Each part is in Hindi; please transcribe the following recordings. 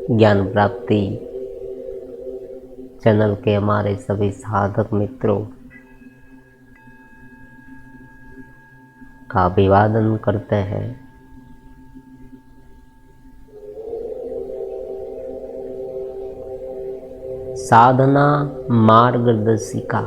ज्ञान प्राप्ति चैनल के हमारे सभी साधक मित्रों का अभिवादन करते हैं। साधना मार्गदर्शिका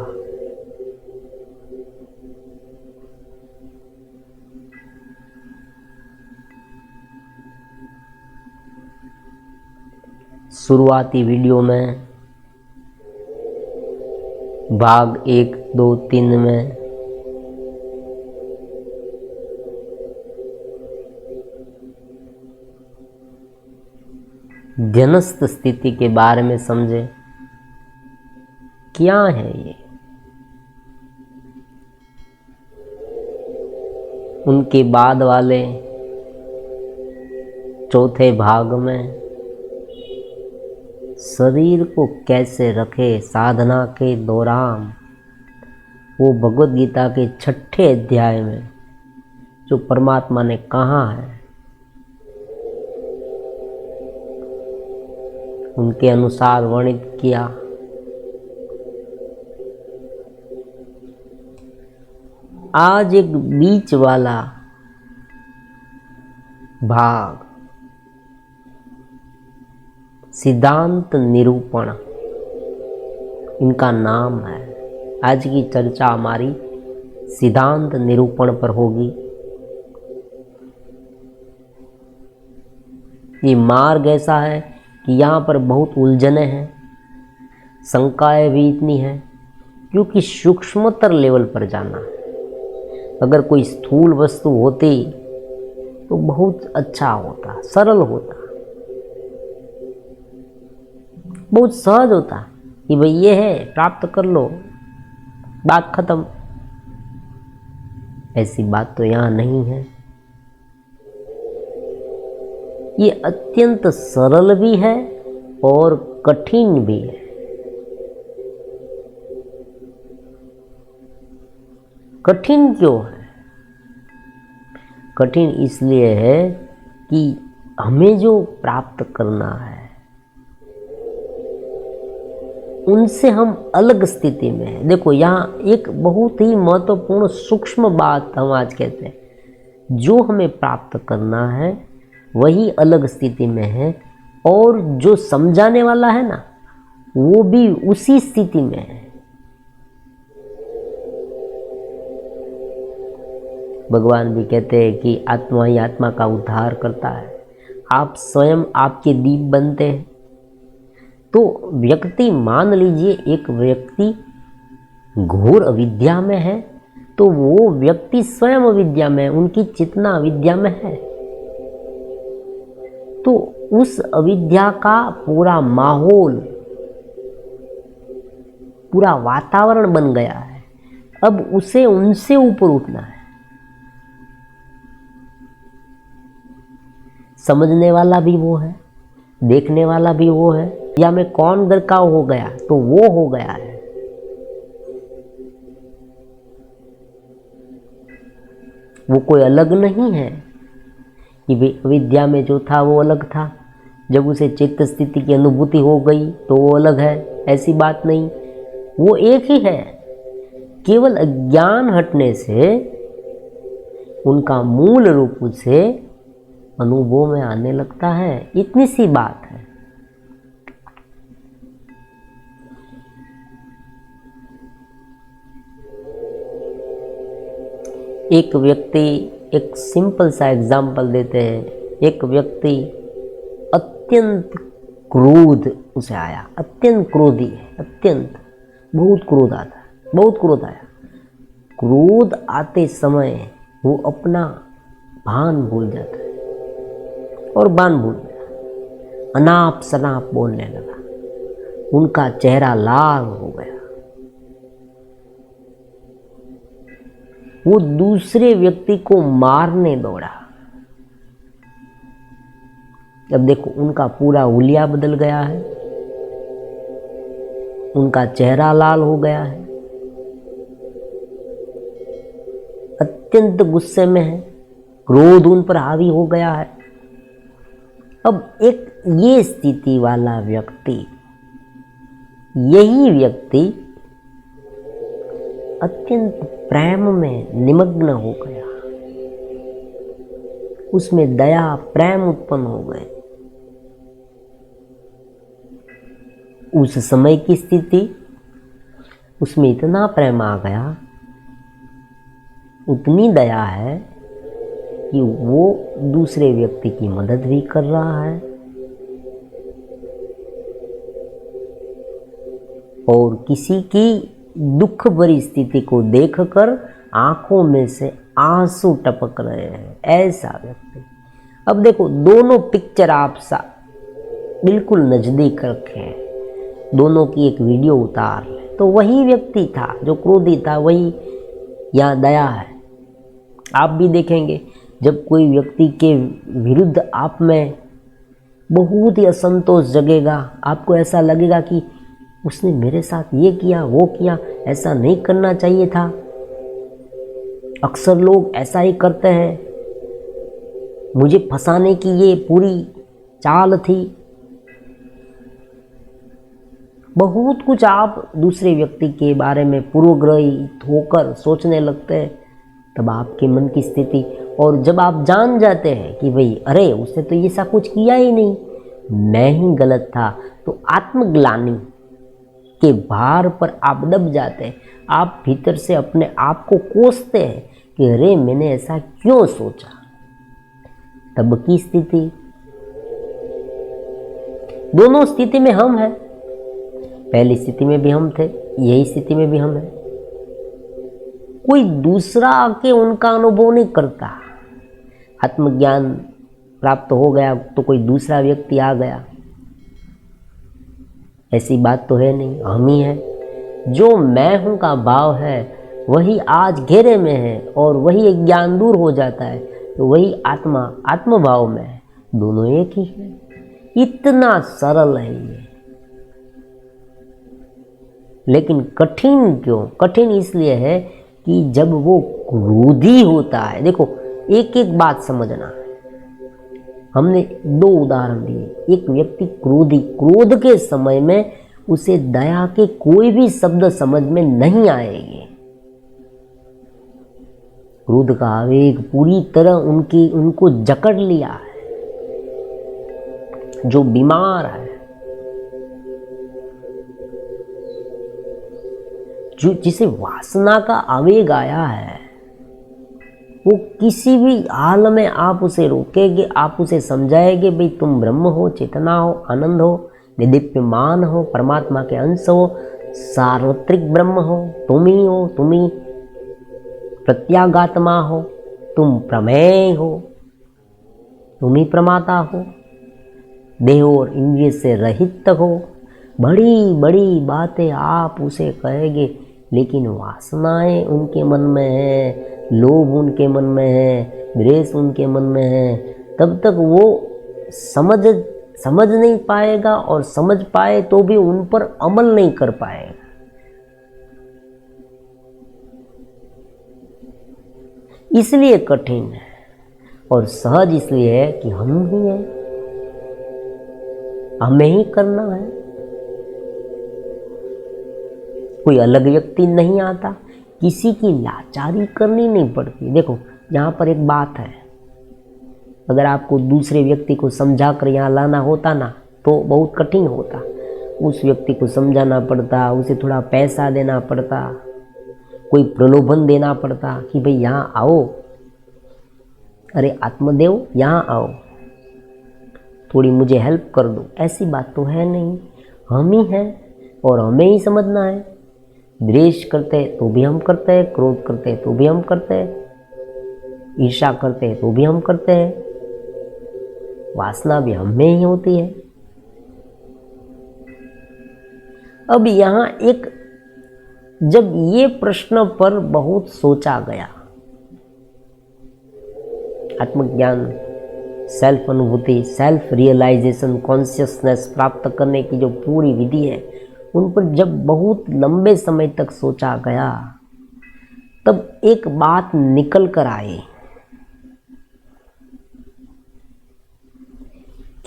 शुरुआती वीडियो में भाग 1, 2, 3 में ध्यनस्थ स्थिति के बारे में समझे। क्या है ये? उनके बाद वाले चौथे भाग में शरीर को कैसे रखे साधना के दौरान, वो भगवद गीता के 6ठे अध्याय में जो परमात्मा ने कहा है उनके अनुसार वर्णित किया। आज एक बीच वाला भाग सिद्धांत निरूपण इनका नाम है। आज की चर्चा हमारी सिद्धांत निरूपण पर होगी। ये मार्ग ऐसा है कि यहाँ पर बहुत उलझने हैं, शंकाएं भी इतनी हैं, क्योंकि सूक्ष्मतर लेवल पर जाना है। अगर कोई स्थूल वस्तु होती तो बहुत अच्छा होता, सरल होता, बहुत सहज होता कि भाई ये है, प्राप्त कर लो, बात खत्म। ऐसी बात तो यहाँ नहीं है। ये अत्यंत सरल भी है और कठिन भी है। कठिन क्यों है? कठिन इसलिए है कि हमें जो प्राप्त करना है उनसे हम अलग स्थिति में हैं। देखो, यहाँ एक बहुत ही महत्वपूर्ण सूक्ष्म बात हम आज कहते हैं। जो हमें प्राप्त करना है वही अलग स्थिति में है, और जो समझाने वाला है ना वो भी उसी स्थिति में है। भगवान भी कहते हैं कि आत्मा ही आत्मा का उद्धार करता है। आप स्वयं आपके दीप बनते हैं। तो व्यक्ति, मान लीजिए एक व्यक्ति घोर अविद्या में है, तो वो व्यक्ति स्वयं अविद्या में है, उनकी चेतना अविद्या में है। तो उस अविद्या का पूरा माहौल, पूरा वातावरण बन गया है। अब उसे उनसे ऊपर उठना है। समझने वाला भी वो है, देखने वाला भी वो है। या में कौन गरकाव हो गया तो वो हो गया है। वो कोई अलग नहीं है कि विद्या में जो था वो अलग था, जब उसे चित्त स्थिति की अनुभूति हो गई तो वो अलग है। ऐसी बात नहीं, वो एक ही है। केवल अज्ञान हटने से उनका मूल रूप से अनुभव में आने लगता है। इतनी सी बात है। एक व्यक्ति, एक सिंपल सा एग्जाम्पल देते हैं। एक व्यक्ति अत्यंत क्रोध उसे आया, अत्यंत क्रोधी है, अत्यंत, बहुत क्रोध आता है, बहुत क्रोध आया। क्रोध आते समय वो अपना भान भूल जाता है और बान भूल गया, अनाप शनाप बोलने लगा। उनका चेहरा लाल हो गया। वो दूसरे व्यक्ति को मारने दौड़ा। अब देखो, उनका पूरा हुलिया बदल गया है, उनका चेहरा लाल हो गया है, अत्यंत गुस्से में है, क्रोध उन पर हावी हो गया है। अब एक ये स्थिति वाला व्यक्ति, यही व्यक्ति अत्यंत प्रेम में निमग्न हो गया, उसमें दया प्रेम उत्पन्न हो गए। उस समय की स्थिति, उसमें इतना प्रेम आ गया, उतनी दया है कि वो दूसरे व्यक्ति की मदद भी कर रहा है और किसी की दुख भरी स्थिति को देखकर आंखों में से आंसू टपक रहे हैं, ऐसा व्यक्ति। अब देखो, दोनों पिक्चर आप बिल्कुल नजदीक रखें, दोनों की एक वीडियो उतार लें, तो वही व्यक्ति था जो क्रोधी था, वही यहाँ दया है। आप भी देखेंगे, जब कोई व्यक्ति के विरुद्ध आप में बहुत ही असंतोष जगेगा, आपको ऐसा लगेगा कि उसने मेरे साथ ये किया, वो किया, ऐसा नहीं करना चाहिए था। अक्सर लोग ऐसा ही करते हैं, मुझे फंसाने की ये पूरी चाल थी। बहुत कुछ आप दूसरे व्यक्ति के बारे में पूर्वग्रहित होकर सोचने लगते हैं। तब आपके मन की स्थिति, और जब आप जान जाते हैं कि भाई अरे उसने तो ये सब कुछ किया ही नहीं, मैं ही गलत था, तो आत्मग्लानि के भार पर आप दब जाते हैं। आप भीतर से अपने आप को कोसते हैं कि अरे मैंने ऐसा क्यों सोचा। तब की स्थिति, दोनों स्थिति में हम हैं। पहली स्थिति में भी हम थे, यही स्थिति में भी हम हैं। कोई दूसरा आके उनका अनुभव नहीं करता। आत्मज्ञान प्राप्त हो गया तो कोई दूसरा व्यक्ति आ गया, ऐसी बात तो है नहीं, हम ही हैं। जो मैं हूं का भाव है वही आज घेरे में है, और वही ज्ञान दूर हो जाता है तो वही आत्मा आत्मभाव में है, दोनों एक ही है। इतना सरल है ये, लेकिन कठिन क्यों? कठिन इसलिए है कि जब वो क्रोधी होता है, देखो एक एक बात समझना है। हमने दो उदाहरण दिए। एक व्यक्ति क्रोधी, क्रोध के समय में उसे दया के कोई भी शब्द समझ में नहीं आएंगे। क्रोध का आवेग पूरी तरह उनको जकड़ लिया है। जो बीमार है, जिसे वासना का आवेग आया है, वो किसी भी हाल में आप उसे रोकेंगे, आप उसे समझाएंगे भाई तुम ब्रह्म हो, चेतना हो, आनंद हो, दिव्यमान हो, परमात्मा के अंश हो, सार्वत्रिक ब्रह्म हो, तुम ही हो, तुम ही प्रत्यागात्मा हो, तुम प्रमेय हो, तुम ही प्रमाता हो, देह और इंद्रिय से रहित हो। बड़ी बड़ी बातें आप उसे कहेंगे, लेकिन वासनाएं उनके मन में है, लोभ उनके मन में है, द्वेष उनके मन में है, तब तक वो समझ नहीं पाएगा, और समझ पाए तो भी उन पर अमल नहीं कर पाएगा। इसलिए कठिन है, और सहज इसलिए है कि हम ही हैं, हमें ही करना है, कोई अलग व्यक्ति नहीं आता, किसी की लाचारी करनी नहीं पड़ती। देखो यहाँ पर एक बात है, अगर आपको दूसरे व्यक्ति को समझा कर यहाँ लाना होता ना तो बहुत कठिन होता। उस व्यक्ति को समझाना पड़ता, उसे थोड़ा पैसा देना पड़ता, कोई प्रलोभन देना पड़ता कि भाई यहाँ आओ, अरे आत्मदेव यहाँ आओ, थोड़ी मुझे हेल्प कर दो। ऐसी बात तो है नहीं, हम ही हैं और हमें ही समझना है। द्वेष करते तो भी हम करते हैं, क्रोध करते तो भी हम करते हैं, ईर्ष्या करते तो भी हम करते हैं, वासना भी हमें ही होती है। अब यहाँ एक, जब ये प्रश्न पर बहुत सोचा गया, आत्मज्ञान, सेल्फ अनुभूति, सेल्फ रियलाइजेशन, कॉन्शियसनेस प्राप्त करने की जो पूरी विधि है, उन पर जब बहुत लंबे समय तक सोचा गया, तब एक बात निकल कर आई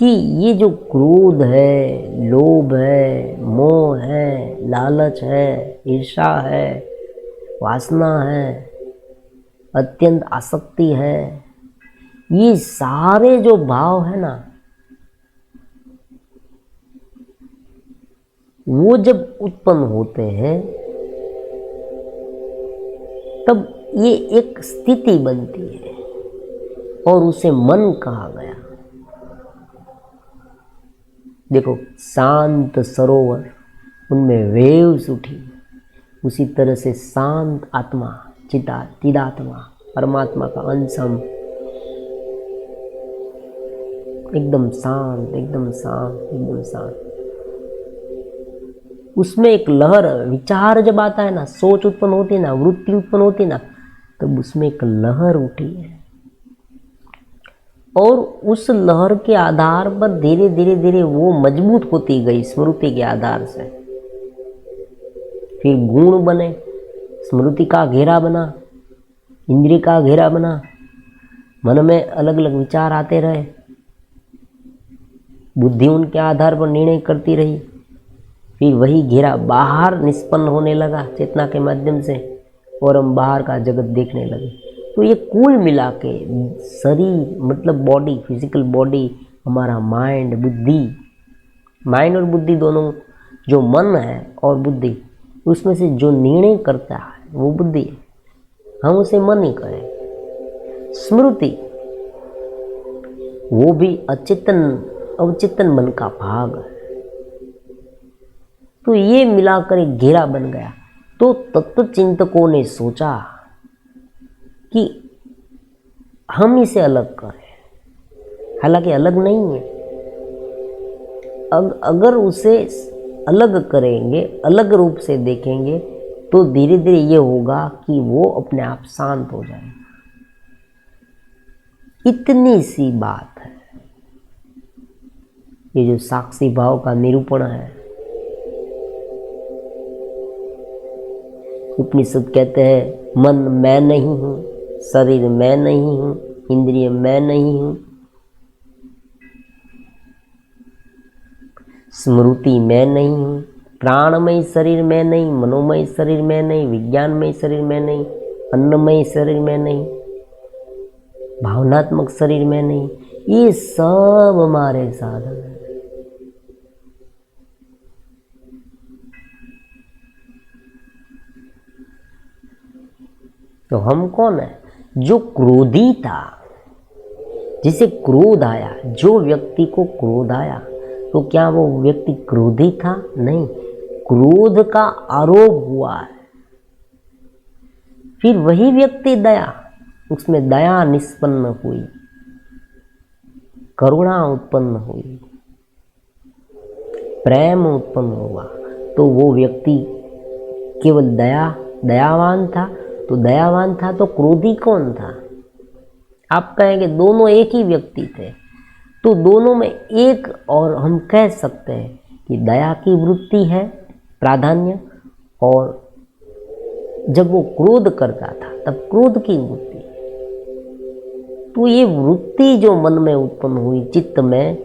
कि ये जो क्रोध है, लोभ है, मोह है, लालच है, ईर्ष्या है, वासना है, अत्यंत आसक्ति है, ये सारे जो भाव है ना, वो जब उत्पन्न होते हैं तब ये एक स्थिति बनती है और उसे मन कहा गया। देखो, शांत सरोवर, उनमें वेव्स उठी, उसी तरह से शांत आत्मा, चिदात्मा, परमात्मा का अंश हम, एकदम शांत, एकदम शांत, एकदम शांत। उसमें एक लहर, विचार जब आता है ना, सोच उत्पन्न होती है ना, वृत्ति उत्पन्न होती है ना, तब उसमें एक लहर उठी है और उस लहर के आधार पर धीरे धीरे धीरे वो मजबूत होती गई स्मृति के आधार से। फिर गुण बने, स्मृति का घेरा बना, इंद्रिय का घेरा बना, मन में अलग अलग विचार आते रहे, बुद्धि उनके आधार पर निर्णय करती रही। फिर वही घेरा बाहर निष्पन्न होने लगा चेतना के माध्यम से और हम बाहर का जगत देखने लगे। तो ये कुल मिला के शरीर मतलब बॉडी, फिजिकल बॉडी, हमारा माइंड, बुद्धि, माइंड और बुद्धि दोनों, जो मन है और बुद्धि, उसमें से जो निर्णय करता है वो बुद्धि है, हम उसे मन ही कहें। स्मृति वो भी अचेतन अवचेतन मन का भाग है। तो ये मिलाकर एक घेरा बन गया। तो तत्व चिंतकों ने सोचा कि हम इसे अलग करें, हालांकि अलग नहीं है। अगर उसे अलग करेंगे, अलग रूप से देखेंगे, तो धीरे धीरे ये होगा कि वो अपने आप शांत हो जाएगा। इतनी सी बात है। ये जो साक्षी भाव का निरूपण है, उपनिषद कहते हैं मन मैं नहीं हूं, शरीर मैं नहीं हूं, इंद्रिय मैं नहीं हूं, स्मृति मैं नहीं हूं, प्राणमय शरीर में नहीं, मनोमय शरीर में नहीं, विज्ञानमय शरीर में नहीं, अन्नमय शरीर में नहीं, भावनात्मक शरीर में नहीं। ये सब हमारे साधन है। तो हम कौन है? जो क्रोधी था, जिसे क्रोध आया, जो व्यक्ति को क्रोध आया, तो क्या वो व्यक्ति क्रोधी था? नहीं, क्रोध का आरोप हुआ है। फिर वही व्यक्ति दया, उसमें दया निष्पन्न हुई, करुणा उत्पन्न हुई, प्रेम उत्पन्न हुआ, तो वो व्यक्ति केवल दयावान था। तो दयावान था तो क्रोधी कौन था? आप कहेंगे दोनों एक ही व्यक्ति थे। तो दोनों में एक, और हम कह सकते हैं कि दया की वृत्ति है प्राधान्य, और जब वो क्रोध करता था तब क्रोध की वृत्ति। तो ये वृत्ति जो मन में उत्पन्न हुई चित्त में,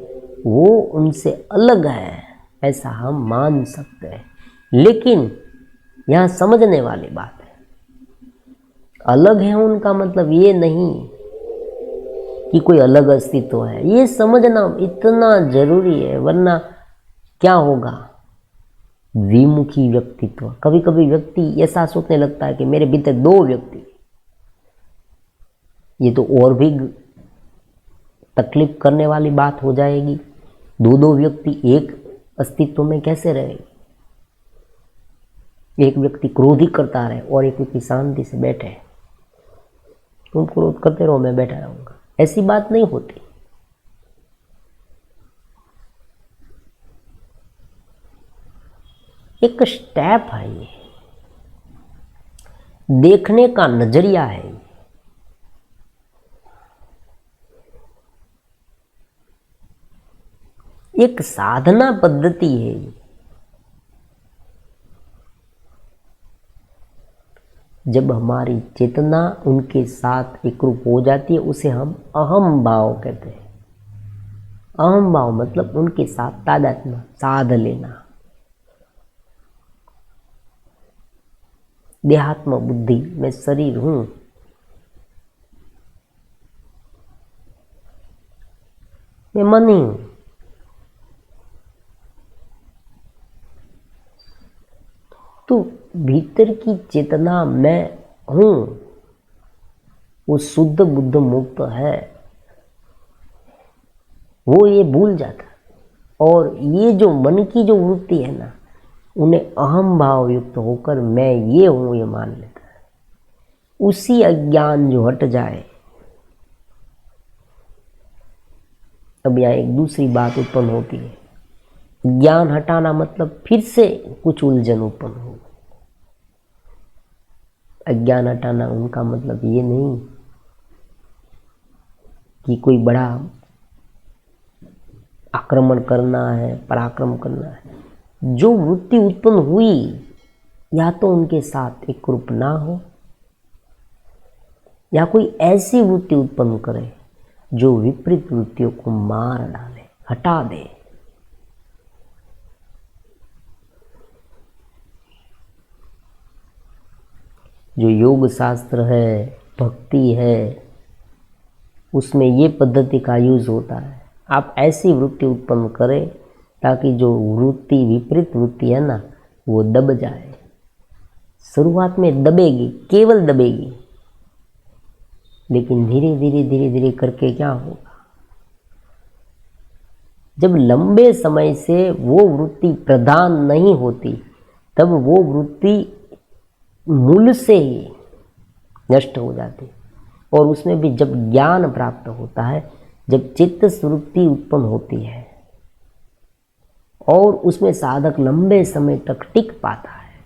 वो उनसे अलग है, ऐसा हम मान सकते हैं। लेकिन यहाँ समझने वाली बात है, अलग है उनका मतलब ये नहीं कि कोई अलग अस्तित्व है। ये समझना इतना जरूरी है, वरना क्या होगा? विमुखी व्यक्तित्व। कभी कभी व्यक्ति ऐसा सोचने लगता है कि मेरे भीतर दो व्यक्ति, ये तो और भी तकलीफ करने वाली बात हो जाएगी। दो व्यक्ति एक अस्तित्व में कैसे रहेगी? एक व्यक्ति क्रोधी करता रहे और एक व्यक्ति शांति से बैठे, तुम क्रोध करते रहो, मैं बैठा रहूंगा, ऐसी बात नहीं होती। एक स्टेप है, ये देखने का नजरिया है। एक साधना पद्धति है। जब हमारी चेतना उनके साथ एकरूप हो जाती है, उसे हम अहम भाव कहते हैं। अहम भाव मतलब उनके साथ तादात्म्य, साध लेना। देहात्म बुद्धि, मैं शरीर हूं, मैं मन ही हूं। तो भीतर की चेतना मैं हूं, वो शुद्ध बुद्ध मुक्त है, वो ये भूल जाता है। और ये जो मन की जो वृत्ति है ना, उन्हें अहम भाव युक्त होकर मैं ये हूं ये मान लेता है। उसी अज्ञान जो हट जाए। अब यहाँ एक दूसरी बात उत्पन्न होती है, ज्ञान हटाना मतलब फिर से कुछ उलझन उत्पन्न हो। अज्ञान हटाना उनका मतलब ये नहीं कि कोई बड़ा आक्रमण करना है, पराक्रम करना है। जो वृत्ति उत्पन्न हुई, या तो उनके साथ एक रूप ना हो, या कोई ऐसी वृत्ति उत्पन्न करे जो विपरीत वृत्तियों को मार डाले, हटा दे। जो योग शास्त्र है, भक्ति है, उसमें ये पद्धति का यूज होता है। आप ऐसी वृत्ति उत्पन्न करें ताकि जो वृत्ति, विपरीत वृत्ति है ना, वो दब जाए। शुरुआत में दबेगी, केवल दबेगी, लेकिन धीरे धीरे धीरे धीरे करके क्या होगा, जब लंबे समय से वो वृत्ति प्रधान नहीं होती, तब वो वृत्ति मूल से ही नष्ट हो जाती। और उसमें भी जब ज्ञान प्राप्त होता है, जब चित्त वृत्ति उत्पन्न होती है और उसमें साधक लंबे समय तक टिक पाता है,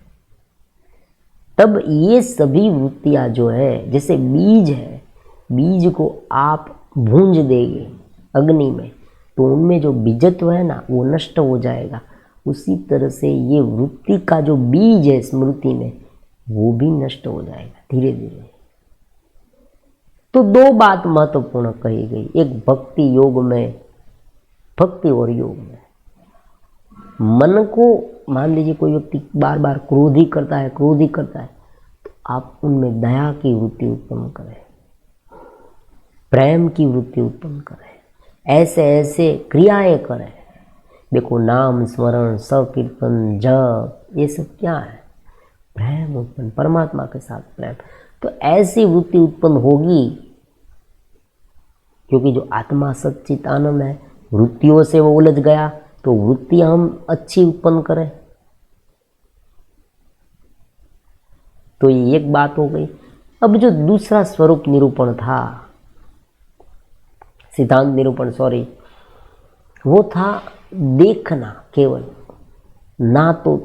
तब ये सभी वृत्तियां जो है, जैसे बीज है, बीज को आप भूंज देंगे अग्नि में, तो उनमें जो बीजत्व है ना, वो नष्ट हो जाएगा। उसी तरह से ये वृत्ति का जो बीज है स्मृति में, वो भी नष्ट हो जाएगा धीरे धीरे। तो दो बात महत्वपूर्ण कही गई, एक भक्ति योग में, भक्ति और योग में। मन को मान लीजिए कोई व्यक्ति बार बार क्रोधी करता है, तो आप उनमें दया की वृत्ति उत्पन्न करें, प्रेम की वृत्ति उत्पन्न करें, ऐसे ऐसे क्रियाएं करें। देखो, नाम स्मरण, संकीर्तन, जप, ये सब क्या है? प्रेम उत्पन्न, परमात्मा के साथ प्रेम। तो ऐसी वृत्ति उत्पन्न होगी, क्योंकि जो आत्मा सच्चित आनंद है, वृत्तियों से वो उलझ गया, तो वृत्तियां हम अच्छी उत्पन्न करें। तो ये एक बात हो गई। अब जो दूसरा स्वरूप निरूपण था, सिद्धांत निरूपण, सॉरी, वो था देखना केवल, ना तो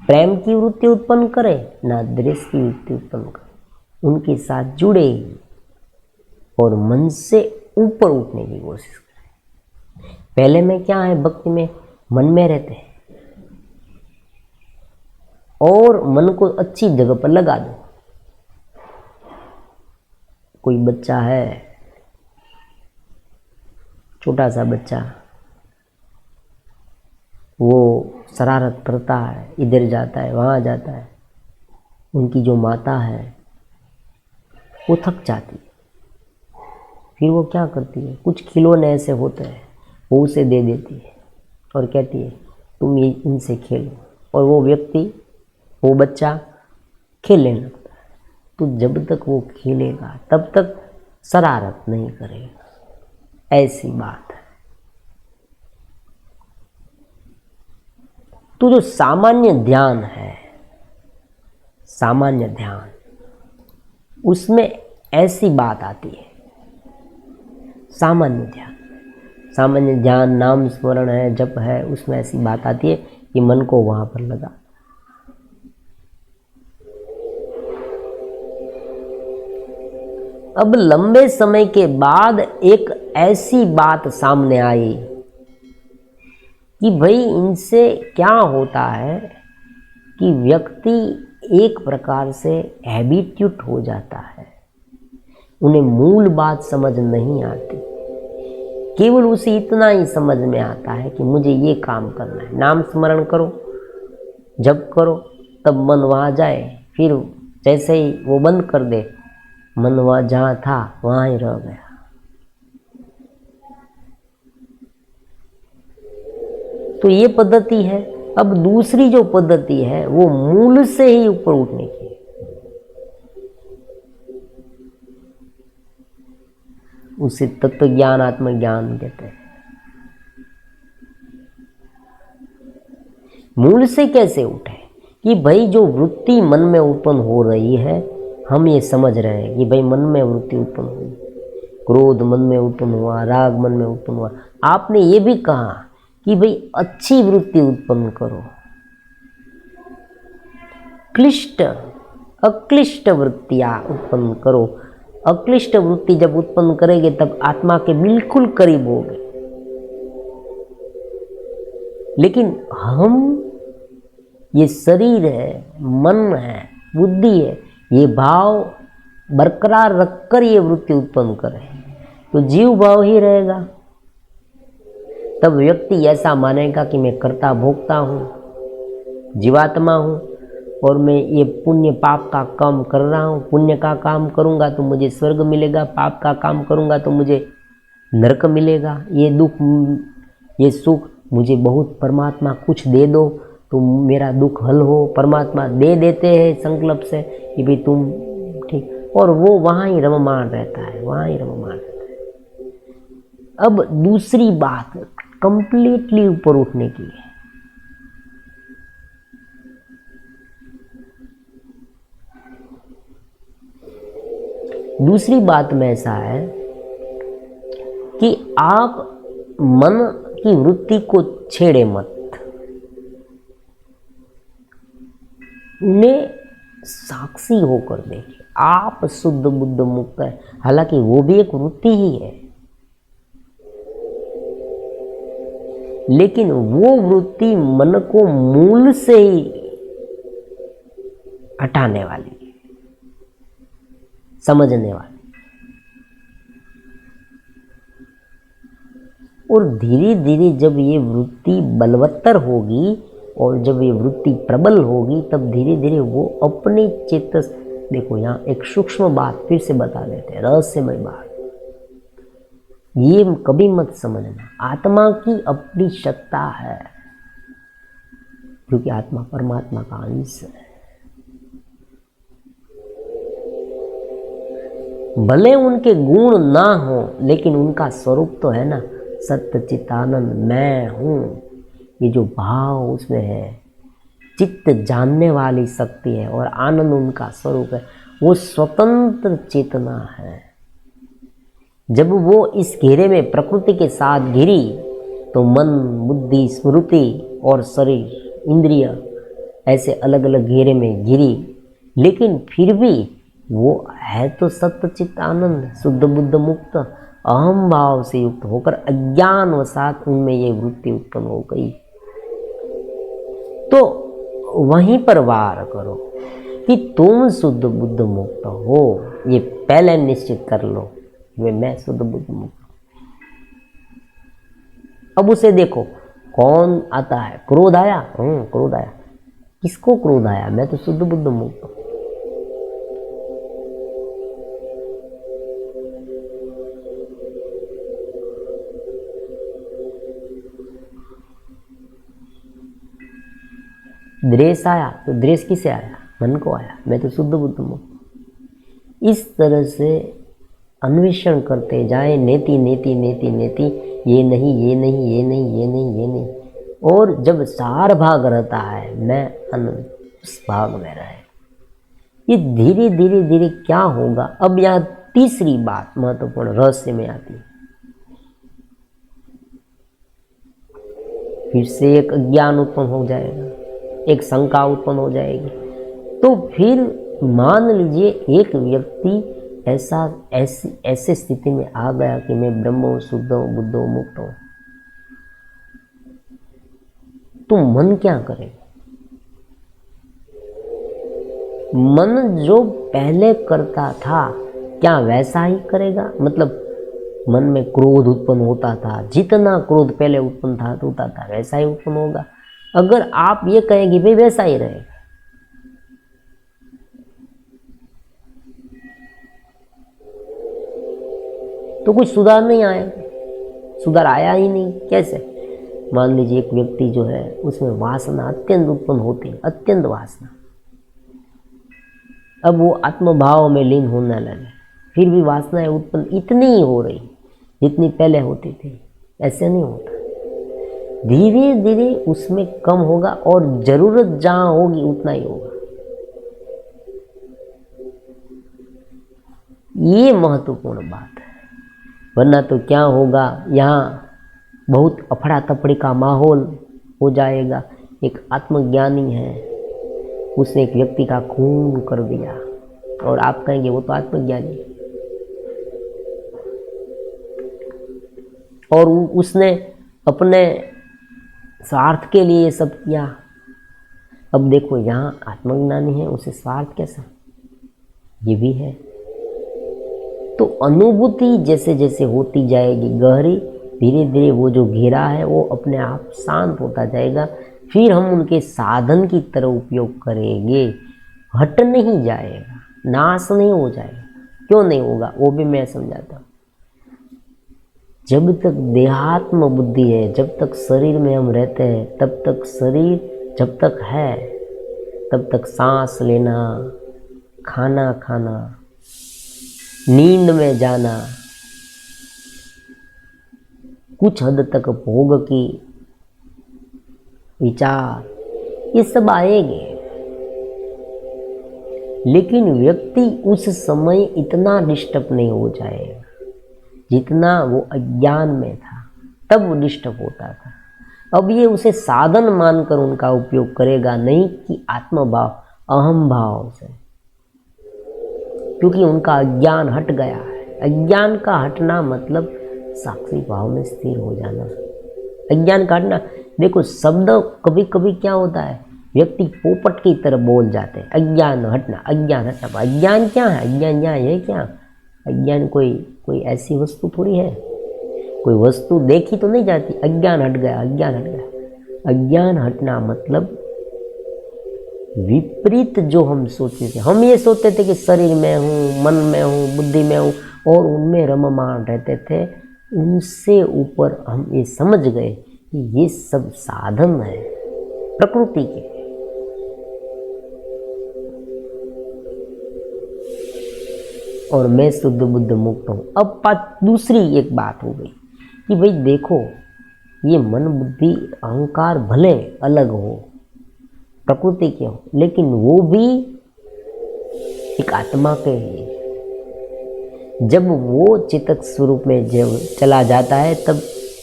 प्रेम की वृत्ति उत्पन्न करे, ना द्वेष की वृत्ति उत्पन्न करे, उनके साथ जुड़े और मन से ऊपर उठने की कोशिश करें। पहले में क्या है, भक्ति में मन में रहते हैं और मन को अच्छी जगह पर लगा दो। कोई बच्चा है, छोटा सा बच्चा, वो शरारत करता है, इधर जाता है, वहाँ जाता है। उनकी जो माता है वो थक जाती है, फिर वो क्या करती है, कुछ खिलौने ऐसे होते हैं वो उसे दे देती है और कहती है तुम ये इनसे खेलो, और वो व्यक्ति, वो बच्चा खेलने लगता है। तो जब तक वो खेलेगा तब तक शरारत नहीं करेगा, ऐसी बात है। तो जो सामान्य ध्यान है, सामान्य ध्यान, उसमें ऐसी बात आती है। सामान्य ध्यान, नाम स्मरण है, जप है, उसमें ऐसी बात आती है कि मन को वहां पर लगा। अब लंबे समय के बाद एक ऐसी बात सामने आई कि भाई इनसे क्या होता है कि व्यक्ति एक प्रकार से हैबिट्यूट हो जाता है, उन्हें मूल बात समझ नहीं आती। केवल उसे इतना ही समझ में आता है कि मुझे ये काम करना है। नाम स्मरण करो, जब करो, तब मन वहाँ जाए, फिर जैसे ही वो बंद कर दे, मन वहाँ जहाँ था वहाँ ही रह गया। तो ये पद्धति है। अब दूसरी जो पद्धति है वो मूल से ही ऊपर उठने की है। उसे तत्व ज्ञान, आत्मज्ञान कहते हैं। मूल से कैसे उठे कि भाई जो वृत्ति मन में उत्पन्न हो रही है, हम ये समझ रहे हैं कि भाई मन में वृत्ति उत्पन्न हुई, क्रोध मन में उत्पन्न हुआ, राग मन में उत्पन्न हुआ। आपने ये भी कहा कि भाई अच्छी वृत्ति उत्पन्न करो, क्लिष्ट अक्लिष्ट वृत्तियां उत्पन्न करो। अक्लिष्ट वृत्ति जब उत्पन्न करेंगे तब आत्मा के बिल्कुल करीब होगे। लेकिन हम, ये शरीर है, मन है, बुद्धि है, ये भाव बरकरार रखकर ये वृत्ति उत्पन्न करे तो जीव भाव ही रहेगा। तब व्यक्ति ऐसा मानेगा कि मैं कर्ता भोक्ता हूँ, जीवात्मा हूँ और मैं ये पुण्य पाप का काम कर रहा हूँ। पुण्य का काम करूँगा तो मुझे स्वर्ग मिलेगा, पाप का काम करूँगा तो मुझे नरक मिलेगा। ये दुख, ये सुख मुझे बहुत, परमात्मा कुछ दे दो तो मेरा दुख हल हो। परमात्मा दे देते हैं संकल्प से कि भाई तुम ठीक, और वो वहाँ ही रममान रहता है, वहाँ ही रममान रहता है। अब दूसरी बात कंप्लीटली ऊपर उठने की है। दूसरी बात में ऐसा है कि आप मन की वृत्ति को छेड़े मत, उन्हें साक्षी होकर देखिए। आप शुद्ध बुद्ध मुक्त है, हालांकि वो भी एक वृत्ति ही है, लेकिन वो वृत्ति मन को मूल से ही हटाने वाली है, समझने वाली। और धीरे धीरे जब ये वृत्ति बलवत्तर होगी और जब ये वृत्ति प्रबल होगी, तब धीरे धीरे वो अपने चेतस, देखो यहाँ एक सूक्ष्म बात फिर से बता देते हैं, रहस्यमय बात, ये कभी मत समझना। आत्मा की अपनी सत्ता है, क्योंकि आत्मा परमात्मा का अंश है। भले उनके गुण ना हो, लेकिन उनका स्वरूप तो है ना, सत्य चितानंद मैं हूँ। ये जो भाव उसमें है, चित्त जानने वाली शक्ति है और आनंद उनका स्वरूप है। वो स्वतंत्र चेतना है। जब वो इस घेरे में प्रकृति के साथ घिरी तो मन, बुद्धि, स्मृति और शरीर, इंद्रिय ऐसे अलग अलग घेरे में घिरी, लेकिन फिर भी वो है तो सत्य चित्त आनंद, शुद्ध बुद्ध मुक्त, अहम भाव से युक्त होकर अज्ञान वसात उनमें ये वृत्ति उत्पन्न हो गई। तो वहीं पर वार करो कि तुम शुद्ध बुद्ध मुक्त हो, ये पहले निश्चित कर लो, वे मैं शुद्ध बुद्ध मुक्त। अब उसे देखो कौन आता है। क्रोध आया, क्रोध आया, किसको क्रोध आया? मैं तो शुद्ध बुद्ध मुक्त हूं। द्वेष आया तो द्वेष किसे आया? मन को आया, मैं तो शुद्ध बुद्ध मुक्त। इस तरह से अन्वेषण करते जाए, नेति नेति नेति नेति, ये नहीं ये नहीं ये नहीं ये नहीं ये नहीं, और जब सार भाग रहता है मैं अनंत, उस भाग में रहे। ये धीरे धीरे धीरे क्या होगा? अब यहाँ तीसरी बात महत्वपूर्ण रहस्य में आती है। फिर से एक अज्ञान उत्पन्न हो जाएगा, एक शंका उत्पन्न हो जाएगी। तो फिर मान लीजिए एक व्यक्ति ऐसे स्थिति में आ गया कि मैं ब्रह्म हूं, शुद्ध हूं, बुद्ध हूं, मुक्त हूं, तो मन क्या करेगा? मन जो पहले करता था क्या वैसा ही करेगा? मतलब मन में क्रोध उत्पन्न होता था, जितना क्रोध पहले उत्पन्न होता था वैसा ही उत्पन्न होगा। अगर आप ये कहेंगे भाई वैसा ही रहेगा, तो कुछ सुधार नहीं आएगा, सुधार आया ही नहीं। कैसे? मान लीजिए एक व्यक्ति जो है उसमें वासना अत्यंत उत्पन्न होती है, अत्यंत वासना, अब वो आत्मभाव में लीन होने लगे, फिर भी वासनाएं उत्पन्न इतनी ही हो रही जितनी पहले होती थी। ऐसे नहीं होता, धीरे धीरे उसमें कम होगा और जरूरत जहां होगी उतना ही होगा। ये महत्वपूर्ण बात है, वरना तो क्या होगा, यहाँ बहुत अफड़ा तफड़ी का माहौल हो जाएगा। एक आत्मज्ञानी है, उसने एक व्यक्ति का खून कर दिया और आप कहेंगे वो तो आत्मज्ञानी है, और उसने अपने स्वार्थ के लिए ये सब किया। अब देखो यहाँ आत्मज्ञानी है, उसे स्वार्थ कैसा, ये भी है। तो अनुभूति जैसे जैसे होती जाएगी गहरी, धीरे धीरे वो जो घेरा है वो अपने आप शांत होता जाएगा। फिर हम उनके साधन की तरह उपयोग करेंगे, हट नहीं जाएगा, नाश नहीं हो जाएगा। क्यों नहीं होगा वो भी मैं समझाता हूँ। जब तक देहात्म बुद्धि है, जब तक शरीर में हम रहते हैं, तब तक शरीर जब तक है तब तक सांस लेना, खाना खाना, नींद में जाना, कुछ हद तक भोग की विचार, ये सब आएंगे। लेकिन व्यक्ति उस समय इतना डिस्टर्ब नहीं हो जाएगा जितना वो अज्ञान में था, तब वो डिस्टर्ब होता था। अब ये उसे साधन मानकर उनका उपयोग करेगा, नहीं कि आत्मभाव अहम भाव से, क्योंकि उनका अज्ञान हट गया है। अज्ञान का हटना मतलब साक्षी भाव में स्थिर हो जाना। अज्ञान का हटना, देखो शब्द कभी कभी क्या होता है, व्यक्ति पोपट की तरह बोल जाते हैं, अज्ञान हटना, अज्ञान हटना। अज्ञान क्या है? अज्ञान यहाँ है क्या? अज्ञान कोई ऐसी वस्तु थोड़ी है, कोई वस्तु देखी तो नहीं जाती। अज्ञान हट गया, अज्ञान हट गया। अज्ञान हटना मतलब विपरीत जो हम सोचते थे, हम ये सोचते थे कि शरीर में हूँ, मन में हूँ, बुद्धि में हूँ और उनमें रममान रहते थे, उनसे ऊपर हम ये समझ गए कि ये सब साधन है प्रकृति के। और मैं शुद्ध बुद्ध मुक्त हूँ। अब दूसरी एक बात हो गई कि भाई देखो, ये मन बुद्धि अहंकार भले अलग हो, प्रकृति के हो, लेकिन वो भी एक आत्मा के ही। जब वो चितक स्वरूप में जब चला जाता है तब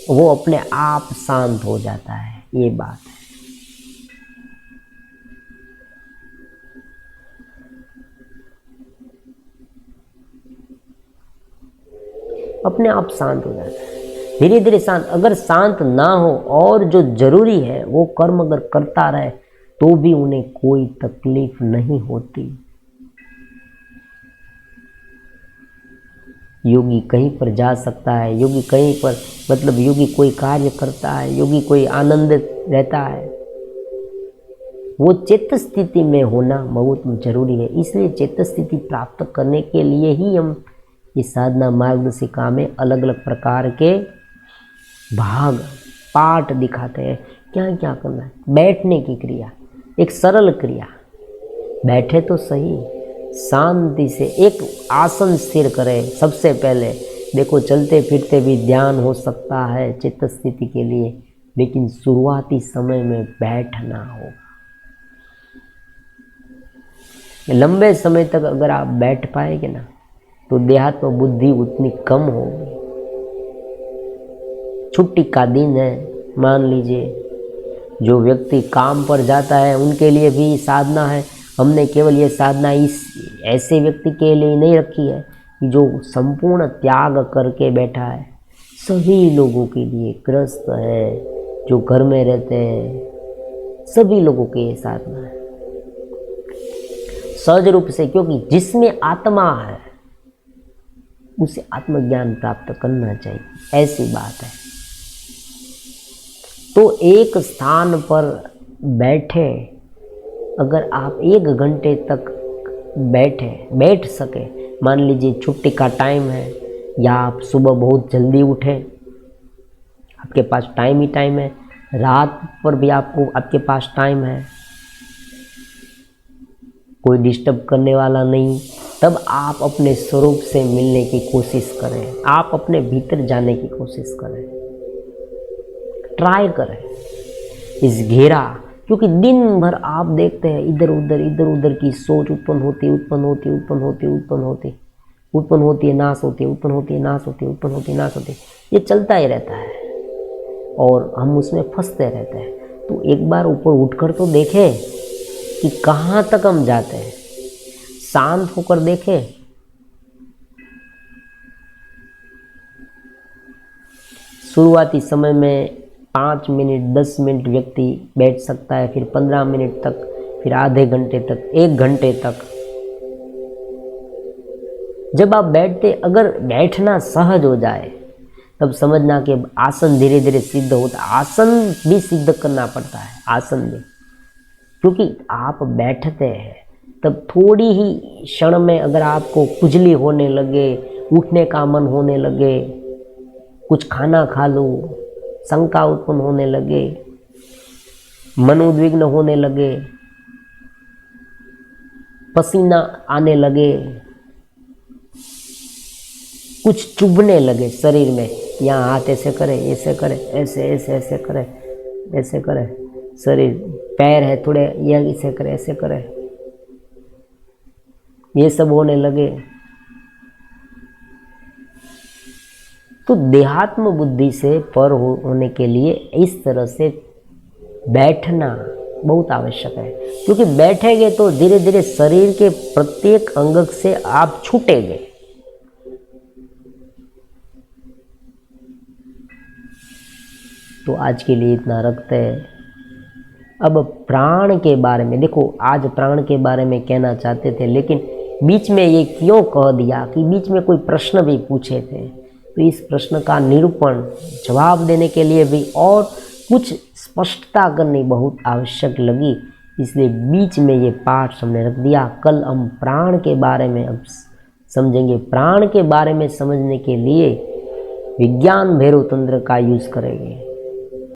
वो अपने आप शांत हो जाता है, ये बात है। अपने आप शांत हो जाता है, धीरे धीरे शांत। अगर शांत ना हो और जो जरूरी है वो कर्म अगर करता रहे तो भी उन्हें कोई तकलीफ नहीं होती। योगी कहीं पर जा सकता है, योगी कहीं पर मतलब योगी कोई कार्य करता है, योगी कोई आनंदित रहता है। वो चित्त स्थिति में होना बहुत जरूरी है। इसलिए चित्त स्थिति प्राप्त करने के लिए ही हम इस साधना मार्गदर्शिका में अलग अलग प्रकार के भाग पाठ दिखाते हैं। क्या क्या करना है? बैठने की क्रिया, एक सरल क्रिया, बैठे तो सही, शांति से एक आसन स्थिर करें। सबसे पहले देखो, चलते फिरते भी ध्यान हो सकता है चित्त स्थिति के लिए, लेकिन शुरुआती समय में बैठना होगा। लंबे समय तक अगर आप बैठ पाएंगे ना तो देहात्म बुद्धि उतनी कम होगी। छुट्टी का दिन है, मान लीजिए, जो व्यक्ति काम पर जाता है उनके लिए भी साधना है। हमने केवल ये साधना इस ऐसे व्यक्ति के लिए नहीं रखी है कि जो संपूर्ण त्याग करके बैठा है, सभी लोगों के लिए, ग्रस्त है, जो घर में रहते हैं, सभी लोगों के ये साधना है सहज रूप से। क्योंकि जिसमें आत्मा है उसे आत्मज्ञान प्राप्त करना चाहिए, ऐसी बात है। तो एक स्थान पर बैठे, अगर आप 1 घंटे तक बैठ सके, मान लीजिए छुट्टी का टाइम है या आप सुबह बहुत जल्दी उठे, आपके पास टाइम ही टाइम है, रात पर भी आपके पास टाइम है, कोई डिस्टर्ब करने वाला नहीं, तब आप अपने स्वरूप से मिलने की कोशिश करें, आप अपने भीतर जाने की कोशिश करें, ट्राई करें इस घेरा। क्योंकि दिन भर आप देखते हैं इधर उधर की सोच उत्पन्न होती है, नाश होती है, ये चलता ही रहता है और हम उसमें फंसते रहते हैं। तो एक बार ऊपर उठकर तो देखें कि कहाँ तक हम जाते हैं, शांत होकर देखें। शुरुआती समय में 5 मिनट 10 मिनट व्यक्ति बैठ सकता है, फिर 15 मिनट तक, फिर आधे घंटे तक, 1 घंटे तक। जब आप बैठते, अगर बैठना सहज हो जाए तब समझना कि आसन धीरे धीरे सिद्ध होता है। आसन भी सिद्ध करना पड़ता है, आसन भी, क्योंकि आप बैठते हैं तब थोड़ी ही क्षण में अगर आपको खुजली होने लगे, उठने का मन होने लगे, कुछ खाना खा लो, शंका उत्पन्न होने लगे, मन उद्विग्न होने लगे, पसीना आने लगे, कुछ चुभने लगे शरीर में, यहाँ हाथ ऐसे करे, ऐसे करे, ऐसे करे, शरीर पैर है थोड़े, यह ऐसे करे, ऐसे करे, ये सब होने लगे, तो देहात्म बुद्धि से पर होने के लिए इस तरह से बैठना बहुत आवश्यक है। क्योंकि बैठेंगे तो धीरे धीरे शरीर के प्रत्येक अंग से आप छूटेंगे। तो आज के लिए इतना रखते हैं। अब प्राण के बारे में देखो, आज प्राण के बारे में कहना चाहते थे, लेकिन बीच में ये क्यों कह दिया कि बीच में कोई प्रश्न भी पूछे थे, तो इस प्रश्न का निरूपण, जवाब देने के लिए भी और कुछ स्पष्टता करनी बहुत आवश्यक लगी, इसलिए बीच में ये पाठ हमने रख दिया। कल हम प्राण के बारे में अब समझेंगे। प्राण के बारे में समझने के लिए विज्ञान भैरव तंत्र का यूज़ करेंगे।